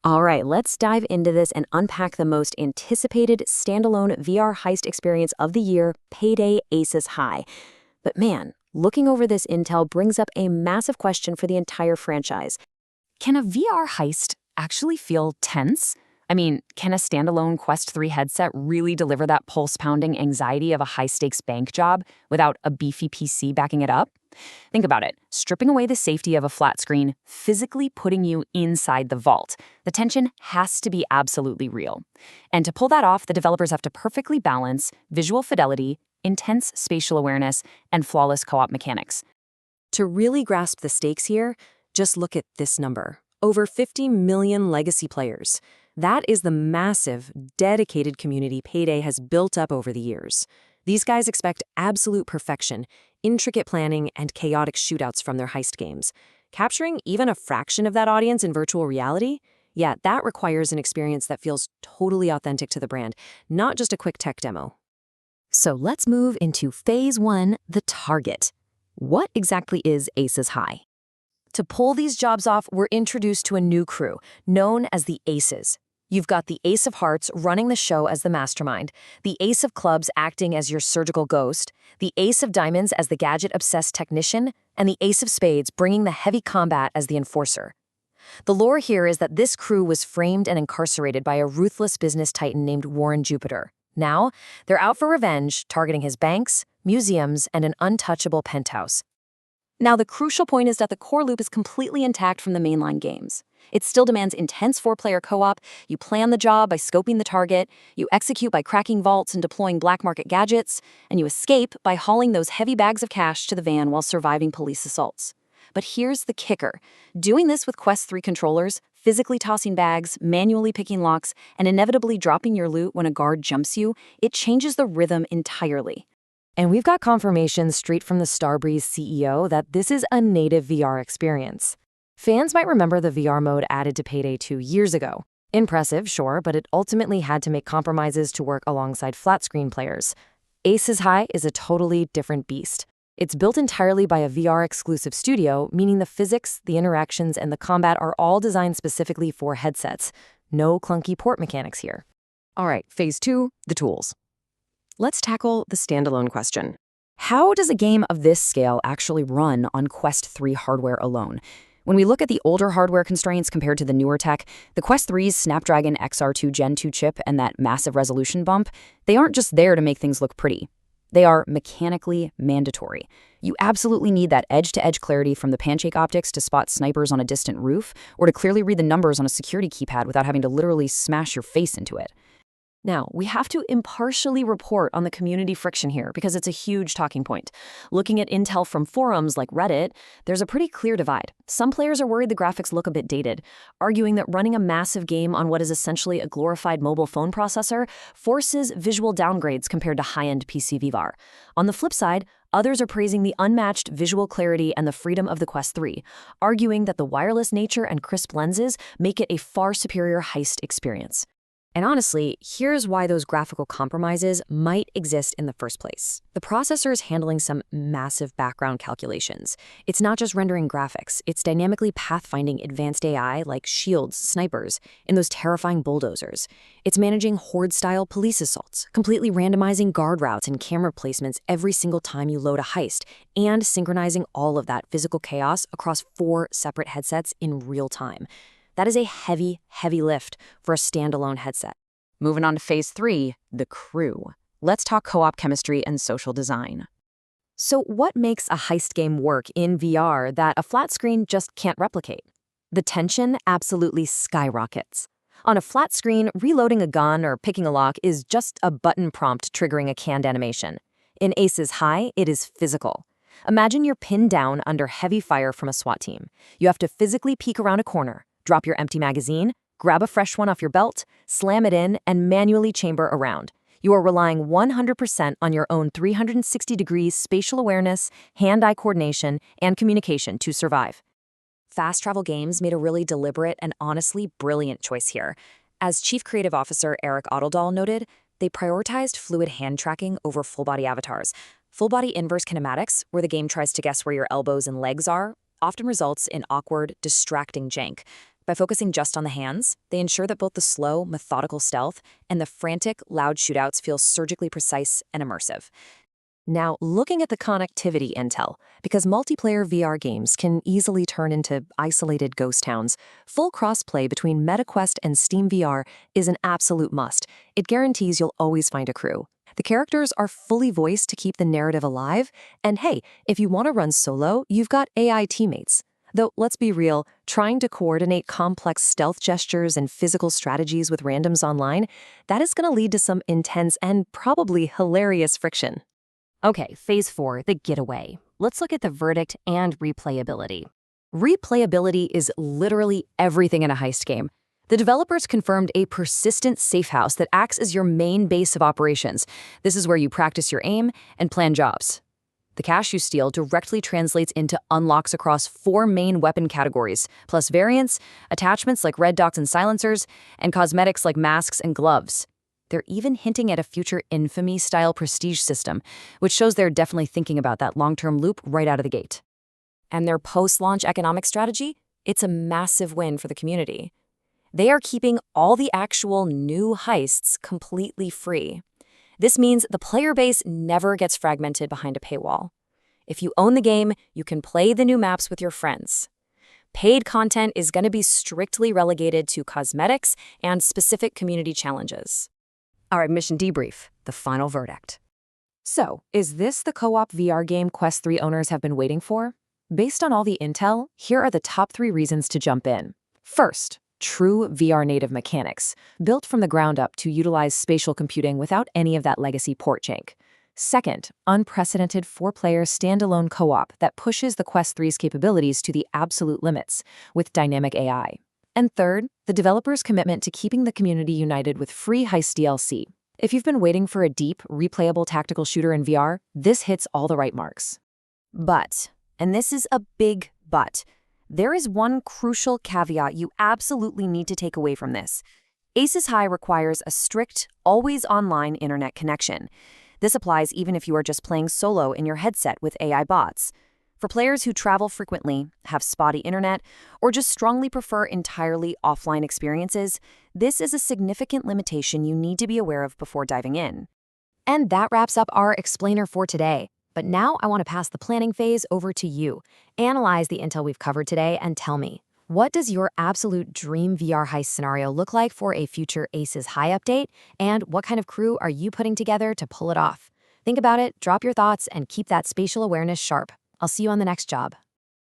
All right, let's dive into this and unpack the most anticipated standalone VR heist experience of the year, Payday Aces High. But man, looking over this intel brings up a massive question for the entire franchise. Can a VR heist actually feel tense? I mean, can a standalone Quest 3 headset really deliver that pulse-pounding anxiety of a high-stakes bank job without a beefy PC backing it up? Think about it. Stripping away the safety of a flat screen, physically putting you inside the vault. The tension has to be absolutely real. And to pull that off, the developers have to perfectly balance visual fidelity, intense spatial awareness, and flawless co-op mechanics. To really grasp the stakes here, just look at this number. Over 50 million legacy players. That is the massive, dedicated community Payday has built up over the years. These guys expect absolute perfection, intricate planning, and chaotic shootouts from their heist games. Capturing even a fraction of that audience in virtual reality? Yeah, that requires an experience that feels totally authentic to the brand, not just a quick tech demo. So let's move into Phase 1, the target. What exactly is Aces High? To pull these jobs off, we're introduced to a new crew, known as the Aces. You've got the Ace of Hearts running the show as the mastermind, the Ace of Clubs acting as your surgical ghost, the Ace of Diamonds as the gadget-obsessed technician, and the Ace of Spades bringing the heavy combat as the enforcer. The lore here is that this crew was framed and incarcerated by a ruthless business titan named Warren Jupiter. Now, they're out for revenge, targeting his banks, museums, and an untouchable penthouse. Now, the crucial point is that the core loop is completely intact from the mainline games. It still demands intense 4-player co-op. You plan the job by scoping the target, you execute by cracking vaults and deploying black market gadgets, and you escape by hauling those heavy bags of cash to the van while surviving police assaults. But here's the kicker. Doing this with Quest 3 controllers, physically tossing bags, manually picking locks, and inevitably dropping your loot when a guard jumps you, it changes the rhythm entirely. And we've got confirmation straight from the Starbreeze CEO that this is a native VR experience. Fans might remember the VR mode added to Payday 2 years ago. Impressive, sure, but it ultimately had to make compromises to work alongside flat-screen players. Aces High is a totally different beast. It's built entirely by a VR-exclusive studio, meaning the physics, the interactions, and the combat are all designed specifically for headsets. No clunky port mechanics here. All right, Phase 2, the tools. Let's tackle the standalone question. How does a game of this scale actually run on Quest 3 hardware alone? When we look at the older hardware constraints compared to the newer tech, the Quest 3's Snapdragon XR2 Gen 2 chip and that massive resolution bump, they aren't just there to make things look pretty. They are mechanically mandatory. You absolutely need that edge-to-edge clarity from the pancake optics to spot snipers on a distant roof, or to clearly read the numbers on a security keypad without having to literally smash your face into it. Now, we have to impartially report on the community friction here because it's a huge talking point. Looking at intel from forums like Reddit, there's a pretty clear divide. Some players are worried the graphics look a bit dated, arguing that running a massive game on what is essentially a glorified mobile phone processor forces visual downgrades compared to high-end PC VR. On the flip side, others are praising the unmatched visual clarity and the freedom of the Quest 3, arguing that the wireless nature and crisp lenses make it a far superior heist experience. And honestly, here's why those graphical compromises might exist in the first place. The processor is handling some massive background calculations. It's not just rendering graphics, it's dynamically pathfinding advanced AI like shields, snipers, and those terrifying bulldozers. It's managing horde-style police assaults, completely randomizing guard routes and camera placements every single time you load a heist, and synchronizing all of that physical chaos across 4 separate headsets in real time. That is a heavy, heavy lift for a standalone headset. Moving on to Phase 3, the crew. Let's talk co-op chemistry and social design. So what makes a heist game work in VR that a flat screen just can't replicate? The tension absolutely skyrockets. On a flat screen, reloading a gun or picking a lock is just a button prompt triggering a canned animation. In Aces High, it is physical. Imagine you're pinned down under heavy fire from a SWAT team. You have to physically peek around a corner, drop your empty magazine, grab a fresh one off your belt, slam it in, and manually chamber around. You are relying 100% on your own 360-degree spatial awareness, hand-eye coordination, and communication to survive. Fast Travel Games made a really deliberate and honestly brilliant choice here. As Chief Creative Officer Eric Otteldal noted, they prioritized fluid hand tracking over full-body avatars. Full-body inverse kinematics, where the game tries to guess where your elbows and legs are, often results in awkward, distracting jank. By focusing just on the hands, they ensure that both the slow, methodical stealth and the frantic, loud shootouts feel surgically precise and immersive. Now, looking at the connectivity intel, because multiplayer VR games can easily turn into isolated ghost towns, full crossplay between MetaQuest and Steam VR is an absolute must. It guarantees you'll always find a crew. The characters are fully voiced to keep the narrative alive, and hey, if you want to run solo, you've got AI teammates. Though, let's be real, trying to coordinate complex stealth gestures and physical strategies with randoms online, that is going to lead to some intense and probably hilarious friction. Okay, phase 4, the getaway. Let's look at the verdict and replayability. Replayability is literally everything in a heist game. The developers confirmed a persistent safe house that acts as your main base of operations. This is where you practice your aim and plan jobs. The cash you steal directly translates into unlocks across 4 main weapon categories, plus variants, attachments like red dots and silencers, and cosmetics like masks and gloves. They're even hinting at a future infamy-style prestige system, which shows they're definitely thinking about that long-term loop right out of the gate. And their post-launch economic strategy? It's a massive win for the community. They are keeping all the actual new heists completely free. This means the player base never gets fragmented behind a paywall. If you own the game, you can play the new maps with your friends. Paid content is going to be strictly relegated to cosmetics and specific community challenges. All right, mission debrief, the final verdict. So, is this the co-op VR game Quest 3 owners have been waiting for? Based on all the intel, here are the top 3 reasons to jump in. First, true VR native mechanics, built from the ground up to utilize spatial computing without any of that legacy port jank. Second, unprecedented 4-player standalone co-op that pushes the Quest 3's capabilities to the absolute limits, with dynamic AI. And third, the developers' commitment to keeping the community united with free Heist DLC. If you've been waiting for a deep, replayable tactical shooter in VR, this hits all the right marks. But, and this is a big but, there is one crucial caveat you absolutely need to take away from this. Aces High requires a strict, always-online internet connection. This applies even if you are just playing solo in your headset with AI bots. For players who travel frequently, have spotty internet, or just strongly prefer entirely offline experiences, this is a significant limitation you need to be aware of before diving in. And that wraps up our explainer for today. But now I want to pass the planning phase over to you. Analyze the intel we've covered today and tell me, what does your absolute dream VR heist scenario look like for a future Aces High update? And what kind of crew are you putting together to pull it off? Think about it, drop your thoughts, and keep that spatial awareness sharp. I'll see you on the next job.